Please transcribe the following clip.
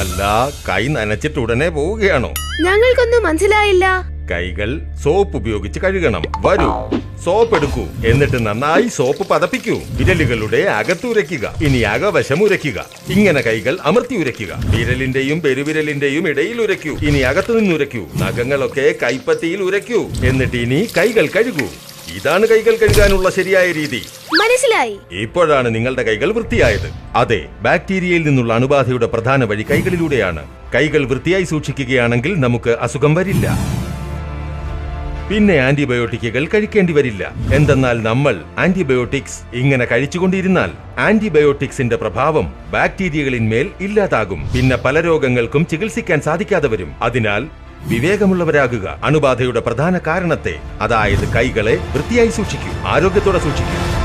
അല്ല, കൈ നനച്ചിട്ട് ഉടനെ പോവുകയാണോ? ഞങ്ങൾക്കൊന്നും മനസ്സിലായില്ല. കൈകൾ സോപ്പ് ഉപയോഗിച്ച് കഴുകണം. വരൂ, സോപ്പ് എടുക്കൂ. എന്നിട്ട് നന്നായി സോപ്പ് പതപ്പിക്കൂ. വിരലുകളുടെ അകത്ത് ഉരയ്ക്കുക. ഇനി അകവശം ഉരയ്ക്കുക. ഇങ്ങനെ കൈകൾ അമർത്തി ഉരയ്ക്കുക. വിരലിന്റെയും പെരുവിരലിന്റെയും ഇടയിൽ ഉരയ്ക്കൂ. ഇനി അകത്തു നിന്ന് ഉരയ്ക്കൂ. നഖങ്ങളൊക്കെ കൈപ്പത്തിയിൽ ഉരയ്ക്കൂ. എന്നിട്ട് ഇനി കൈകൾ കഴുകൂ. ഇതാണ് കൈകൾ കഴുകാനുള്ള ശരിയായ രീതി. മനസ്സിലായി. ഇപ്പോഴാണ് നിങ്ങളുടെ കൈകൾ വൃത്തിയായത്. അതെ, ബാക്ടീരിയയിൽ നിന്നുള്ള അണുബാധയുടെ പ്രധാന വഴി കൈകളിലൂടെയാണ്. കൈകൾ വൃത്തിയായി സൂക്ഷിക്കുകയാണെങ്കിൽ നമുക്ക് അസുഖം വരില്ല. പിന്നെ ആന്റിബയോട്ടിക്കുകൾ കഴിക്കേണ്ടി വരില്ല. എന്തെന്നാൽ നമ്മൾ ആന്റിബയോട്ടിക്സ് ഇങ്ങനെ കഴിച്ചുകൊണ്ടിരുന്നാൽ ആന്റിബയോട്ടിക്സിന്റെ പ്രഭാവം ബാക്ടീരിയകളിന്മേൽ ഇല്ലാതാകും. പിന്നെ പല രോഗങ്ങൾക്കും ചികിത്സിക്കാൻ സാധിക്കാതെ വരും. അതിനാൽ വിവേകമുള്ളവരാകുക. അണുബാധയുടെ പ്രധാന കാരണത്തെ, അതായത് കൈകളെ വൃത്തിയായി സൂക്ഷിക്കൂ. ആരോഗ്യത്തോടെ സൂക്ഷിക്കൂ.